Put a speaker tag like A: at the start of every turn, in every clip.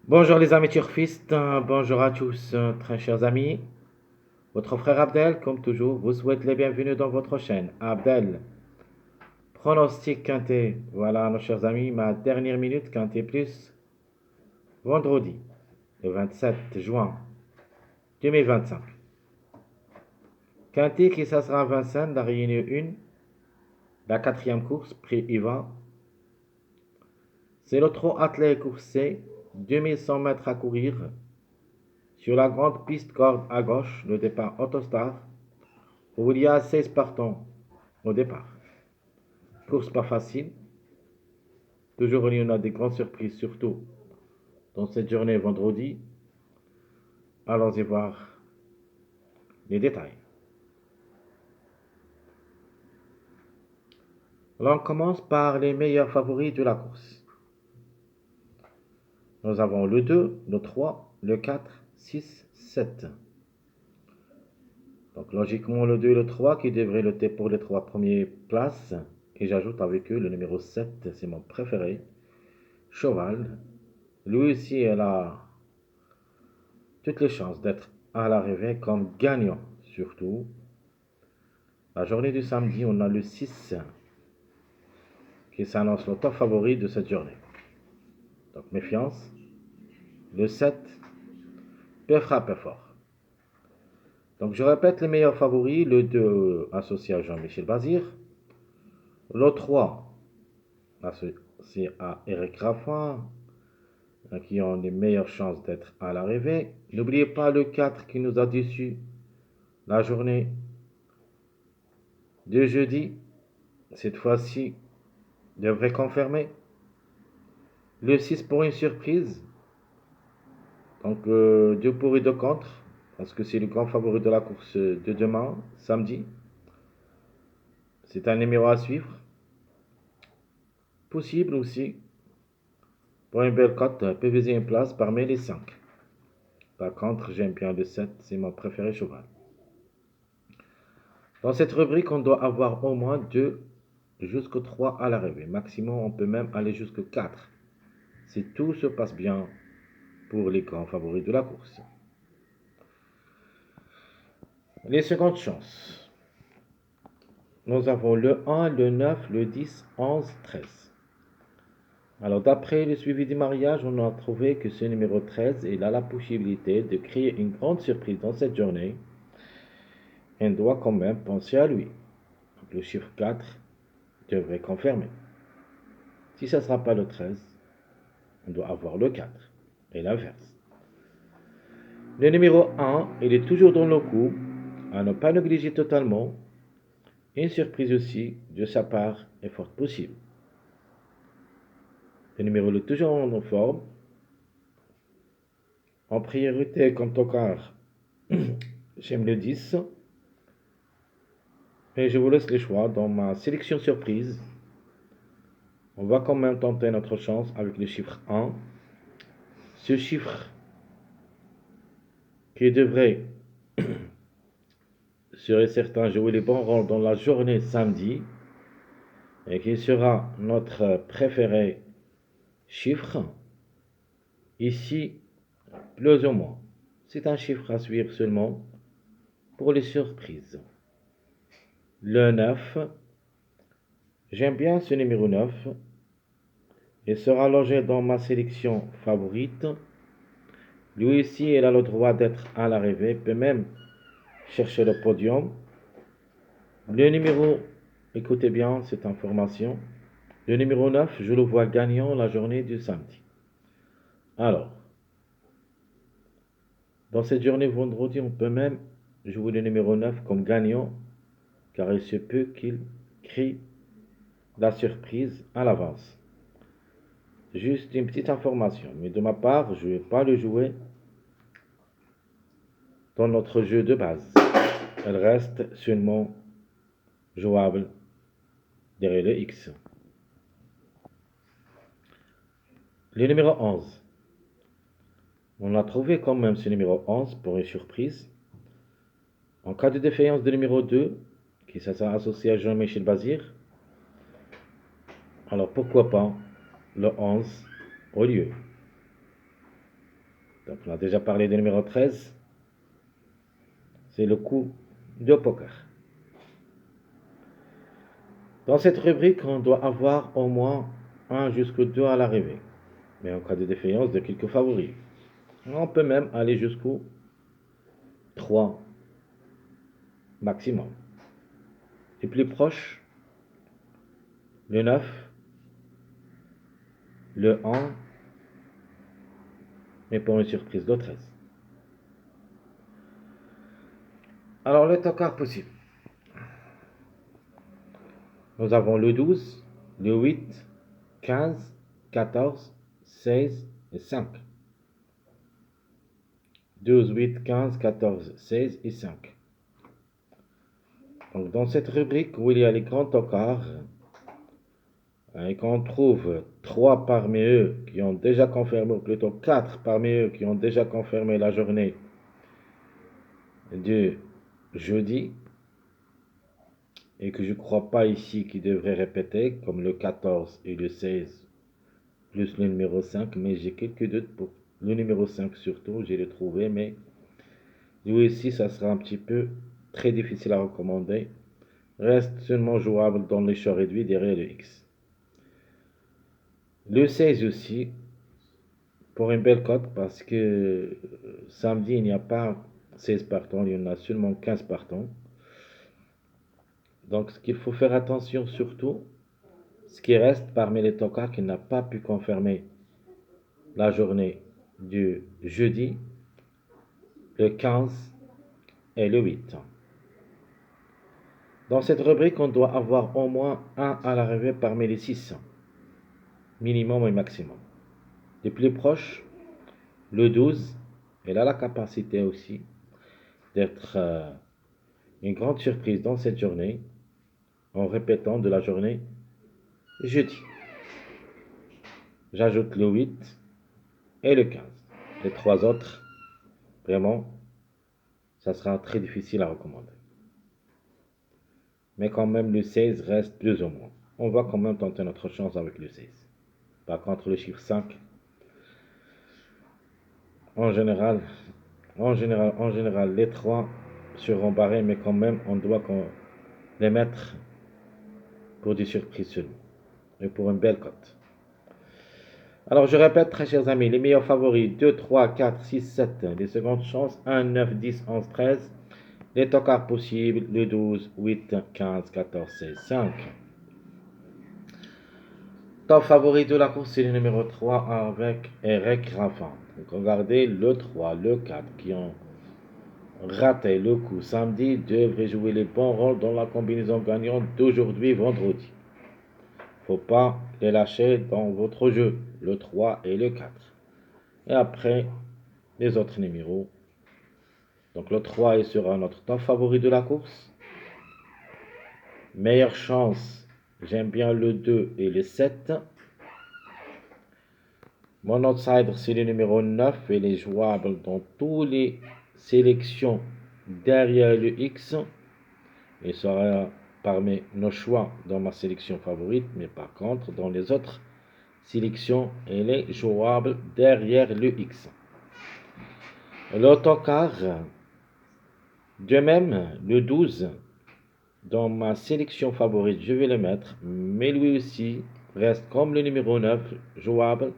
A: Bonjour les amis turfistes, bonjour à tous, très chers amis. Votre frère Abdel, comme toujours, vous souhaite les bienvenus dans votre chaîne. Abdel, pronostic quintet. Voilà, nos chers amis, ma dernière minute quintet plus, vendredi, le 27 juin 2025. Quintet qui ça sera à Vincennes, la réunion 1, la quatrième course, prix Ivan. C'est le trot attelé coursé, 2100 mètres à courir. Sur la grande piste corde à gauche, le départ Autostar, où il y a 16 partants au départ. Course pas facile. Toujours il y en a des grandes surprises, surtout dans cette journée vendredi. Allons-y voir les détails. On commence par les meilleurs favoris de la course. Nous avons le 2, le 3, le 4, 6, 7. Donc logiquement le 2 et le 3 qui devraient lutter pour les 3 premières places. Et j'ajoute avec eux le numéro 7, c'est mon préféré. Cheval. Lui aussi, elle a toutes les chances d'être à l'arrivée comme gagnant, surtout. La journée du samedi, on a le 6 qui s'annonce le top favori de cette journée. Donc méfiance. Le 7 peut frapper fort. Donc je répète les meilleurs favoris. Le 2 associé à Jean-Michel Bazir. Le 3 associé à Eric Raffin, qui ont les meilleures chances d'être à l'arrivée. N'oubliez pas le 4 qui nous a déçus la journée de jeudi. Cette fois-ci, devrait confirmer. Le 6 pour une surprise. Donc, deux pour et deux contre. Parce que c'est le grand favori de la course de demain, samedi. C'est un numéro à suivre. Possible aussi. Pour une belle cote, peut viser une place parmi les 5. Par contre, j'aime bien le 7. C'est mon préféré cheval. Dans cette rubrique, on doit avoir au moins 2 jusqu'au 3 à l'arrivée. Maximum, on peut même aller jusqu'au 4. Si tout se passe bien pour les grands favoris de la course. Les secondes chances. Nous avons le 1, le 9, le 10, 11, 13. Alors, d'après le suivi du mariage, on a trouvé que ce numéro 13, il a la possibilité de créer une grande surprise dans cette journée. On doit quand même penser à lui. Donc, le chiffre 4 devrait confirmer. Si ce ne sera pas le 13, on doit avoir le 4 et l'inverse. Le numéro 1, il est toujours dans le coup, à ne pas négliger totalement. Une surprise aussi de sa part est fort possible. Le numéro est toujours en forme. En priorité, comme tocard, j'aime le 10. Et je vous laisse les choix dans ma sélection surprise. On va quand même tenter notre chance avec le chiffre 1. Ce chiffre qui devrait, serait certain, jouer les bons rôles dans la journée samedi et qui sera notre préféré chiffre. Ici, plus ou moins. C'est un chiffre à suivre seulement pour les surprises. Le 9. J'aime bien ce numéro 9. Il sera logé dans ma sélection favorite. Lui aussi, il a le droit d'être à l'arrivée, peut même chercher le podium. Le numéro, écoutez bien cette information, le numéro 9, je le vois gagnant la journée du samedi. Alors, dans cette journée vendredi, on peut même jouer le numéro 9 comme gagnant, car il se peut qu'il crée la surprise à l'avance. Juste une petite information, mais de ma part, je ne vais pas le jouer dans notre jeu de base. Elle reste seulement jouable derrière le X. Le numéro 11. On a trouvé quand même ce numéro 11 pour une surprise. En cas de défaillance de numéro 2, qui sera associé à Jean-Michel Bazir, alors pourquoi pas le 11 au lieu. Donc, on a déjà parlé du numéro 13. C'est le coup de poker. Dans cette rubrique, on doit avoir au moins 1 jusqu'au 2 à l'arrivée. Mais en cas de défaillance de quelques favoris, on peut même aller jusqu'au 3 maximum. Les plus proches, le 9, le 1, et pour une surprise, le 13. Alors, les tocards possibles. Nous avons le 12, le 8, 15, 14, 16 et 5. 12, 8, 15, 14, 16 et 5. Donc, dans cette rubrique où il y a les grands tocards, et qu'on trouve 3 parmi eux qui ont déjà confirmé, ou plutôt 4 parmi eux qui ont déjà confirmé la journée du jeudi, et que je ne crois pas ici qu'ils devraient répéter, comme le 14 et le 16, plus le numéro 5, mais j'ai quelques doutes pour le numéro 5 surtout, j'ai le trouvé, mais lui aussi, ça sera un petit peu très difficile à recommander. Reste seulement jouable dans les choix réduits derrière le X. Le 16 aussi, pour une belle cote, parce que samedi, il n'y a pas 16 partants, il y en a seulement 15 partants. Donc, ce qu'il faut faire attention surtout, ce qui reste parmi les tocards qui n'a pas pu confirmer la journée du jeudi, le 15 et le 8. Dans cette rubrique, on doit avoir au moins un à l'arrivée parmi les 6, minimum et maximum. Les plus proches, le 12, il a la capacité aussi d'être une grande surprise dans cette journée, en répétant de la journée jeudi. J'ajoute le 8 et le 15. Les 3 autres, vraiment, ça sera très difficile à recommander. Mais quand même, le 16 reste plus ou moins. On va quand même tenter notre chance avec le 16. Par contre, le chiffre 5, en général, les 3 seront barrés, mais quand même, on doit les mettre pour des surprises seulement et pour une belle cote. Alors, je répète, très chers amis, les meilleurs favoris 2, 3, 4, 6, 7. Les secondes chances 1, 9, 10, 11, 13. Les tocards possibles le 12, 8, 15, 14, 16, 5. Top favori de la course, c'est le numéro 3 avec Eric Raffin. Donc, regardez le 3, le 4 qui ont raté le coup samedi devraient jouer les bons rôles dans la combinaison gagnante d'aujourd'hui, vendredi. Faut pas les lâcher dans votre jeu, le 3 et le 4. Et après, les autres numéros. Donc le 3 sera notre top favori de la course. Meilleure chance, j'aime bien le 2 et le 7. Mon outsider, c'est le numéro 9. Il est jouable dans toutes les sélections derrière le X. Il sera parmi nos choix dans ma sélection favorite, mais par contre, dans les autres sélections, il est jouable derrière le X. L'autocar, de même, le 12, dans ma sélection favorite, je vais le mettre, mais lui aussi reste comme le numéro 9, jouable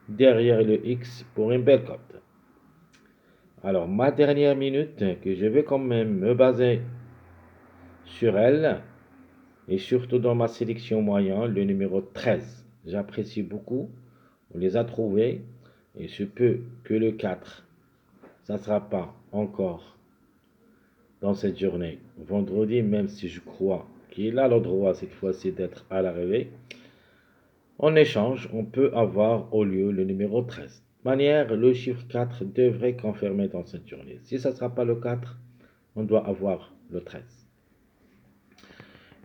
A: derrière le X pour une belle cote. Alors, ma dernière minute, que je vais quand même me baser sur elle, et surtout dans ma sélection moyen, le numéro 13. J'apprécie beaucoup, on les a trouvés, et je peux que le 4, ça ne sera pas encore dans cette journée. Vendredi, même si je crois qu'il a le droit cette fois-ci d'être à l'arrivée, en échange, on peut avoir au lieu le numéro 13. De manière, le chiffre 4 devrait confirmer dans cette journée. Si ce ne sera pas le 4, on doit avoir le 13.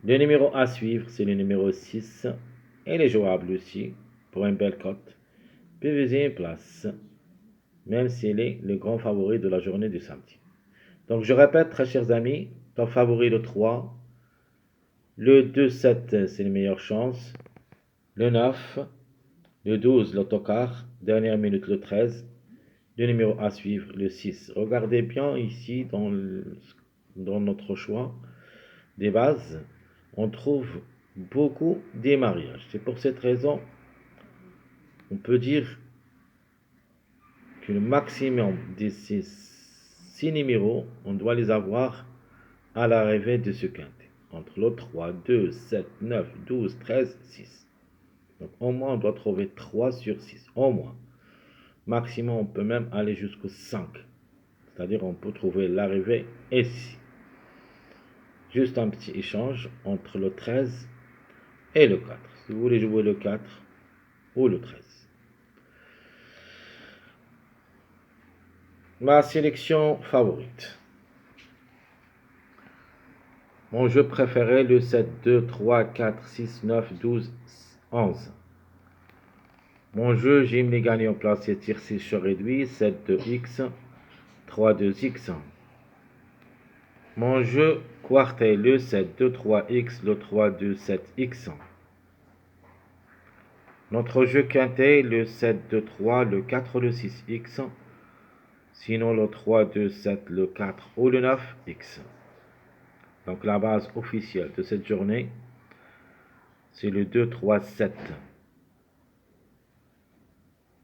A: Le numéro à suivre, c'est le numéro 6. Il est jouable aussi pour une belle cote. Peut viser une place, même s'il est le grand favori de la journée du samedi. Donc je répète, très chers amis, top favori le 3. Le 2-7, c'est les meilleures chances. Le 9. Le 12, l'autocar. Dernière minute, le 13. Le numéro à suivre, le 6. Regardez bien ici dans notre choix des bases, on trouve beaucoup des mariages. C'est pour cette raison, on peut dire que le maximum de ces 6 numéros, on doit les avoir à l'arrivée de ce quintet. Entre le 3, 2, 7, 9, 12, 13, 6. Donc au moins on doit trouver 3 sur 6. Au moins. Maximum on peut même aller jusqu'au 5. C'est-à-dire on peut trouver l'arrivée ici. Juste un petit échange entre le 13 et le 4. Si vous voulez jouer le 4 ou le 13. Ma sélection favorite. Mon jeu préféré, le 7, 2, 3, 4, 6, 9, 12, 11. Mon jeu, j'aime les gagnants placés tir 6 sur réduit, 7 de X, 3 de X. Mon jeu quartet, le 7, 2, 3X, le 3, 2, 7X. Notre jeu quintet, le 7, 2, 3, le 4, le 6X. Sinon le 3, 2, 7, le 4 ou le 9X. Donc la base officielle de cette journée, c'est le 2, 3, 7.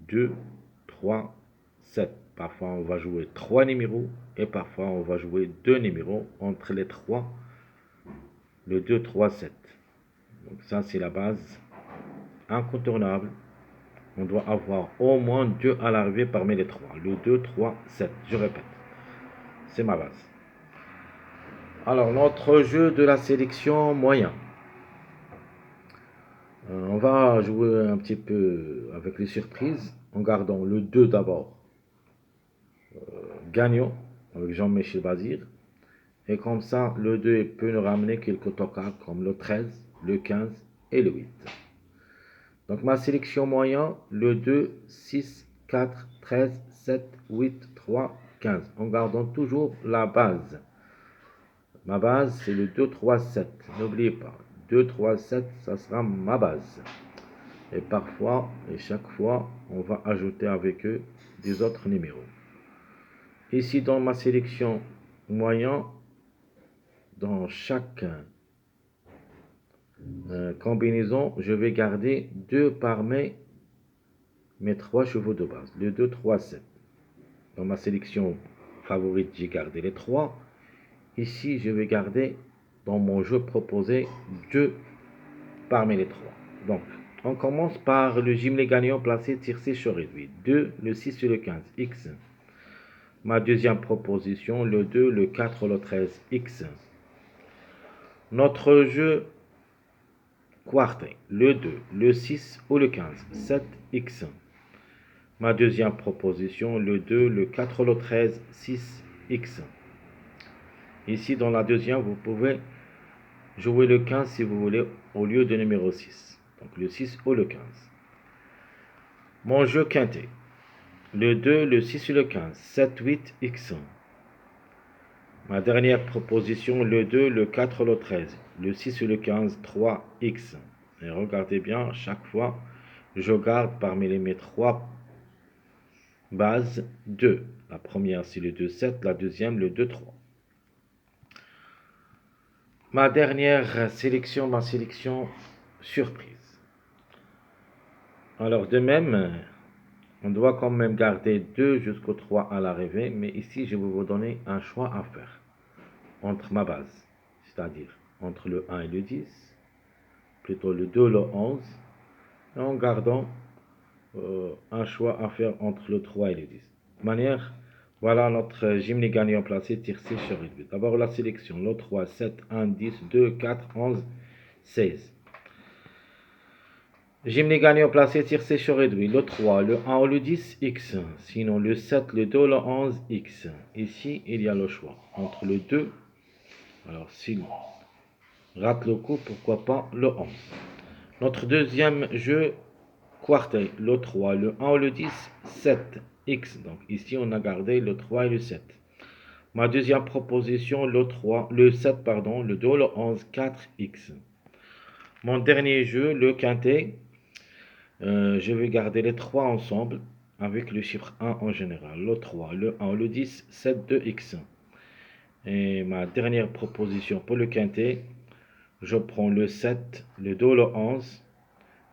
A: 2, 3, 7. Parfois on va jouer 3 numéros et parfois on va jouer 2 numéros entre les 3. Le 2, 3, 7. Donc ça c'est la base incontournable. On doit avoir au moins 2 à l'arrivée parmi les 3. Le 2, 3, 7. Je répète. C'est ma base. Alors notre jeu de la sélection moyen. On va jouer un petit peu avec les surprises en gardant le 2 d'abord. Gagnant avec Jean-Michel Bazir. Et comme ça, le 2 peut nous ramener quelques tocas comme le 13, le 15 et le 8. Donc ma sélection moyen, le 2, 6, 4, 13, 7, 8, 3, 15. En gardant toujours la base. Ma base, c'est le 2, 3, 7. N'oubliez pas, 2, 3, 7, ça sera ma base. Et parfois, et chaque fois, on va ajouter avec eux des autres numéros. Ici, dans ma sélection moyen, dans chaque combinaison, je vais garder 2 parmi mes 3 chevaux de base. Le 2, 3, 7. Dans ma sélection favorite, j'ai gardé les 3. Ici, je vais garder dans mon jeu proposé 2 parmi les 3. Donc, on commence par le gimlet gagnant placé tir 6 sur réduit. 2, le 6 et le 15, X. Ma deuxième proposition, le 2, le 4, le 13, X. Notre jeu quartet, le 2, le 6 ou le 15, 7X. Ma deuxième proposition, le 2, le 4, le 13, 6X. Ici, dans la deuxième, vous pouvez jouer le 15 si vous voulez au lieu de numéro 6. Donc le 6 ou le 15. Mon jeu quintet. Le 2, le 6 et le 15. 7, 8, X. Ma dernière proposition, le 2, le 4, le 13. Le 6 et le 15, 3, X. Et regardez bien, chaque fois, je garde parmi mes 3 bases 2. La première, c'est le 2, 7. La deuxième, le 2, 3. Ma dernière sélection, ma sélection surprise. Alors de même, on doit quand même garder 2 jusqu'au 3 à l'arrivée, mais ici je vais vous donner un choix à faire entre ma base, c'est-à-dire entre le 1 et le 10, plutôt le 2 et le 11, et en gardant un choix à faire entre le 3 et le 10. De manière, voilà notre gymnase gagnant placé, tir 6 sur réduit. D'abord la sélection, le 3, 7, 1, 10, 2, 4, 11, 16. Gymnase gagnant placé, tir 6 sur réduit. Le 3, le 1 ou le 10, X. Sinon le 7, le 2, le 11, X. Ici, il y a le choix entre le 2. Alors s'il rate le coup, pourquoi pas le 11. Notre deuxième jeu quartet, le 3, le 1 ou le 10, 7, X. Donc ici, on a gardé le 3 et le 7. Ma deuxième proposition, le 7, pardon, le 2, le 11, 4, X. Mon dernier jeu, le quintet, je vais garder les 3 ensemble avec le chiffre 1 en général, le 3, le 1, le 10, 7, 2x. Et ma dernière proposition pour le quintet, je prends le 7, le 2, le 11,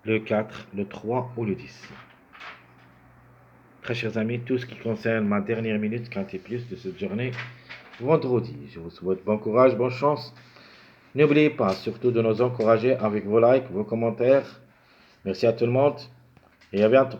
A: le 4, le 3 ou le 10. Très chers amis, tout ce qui concerne ma dernière minute quintet plus de cette journée, vendredi. Je vous souhaite bon courage, bonne chance. N'oubliez pas surtout de nous encourager avec vos likes, vos commentaires. Merci à tout le monde et à bientôt.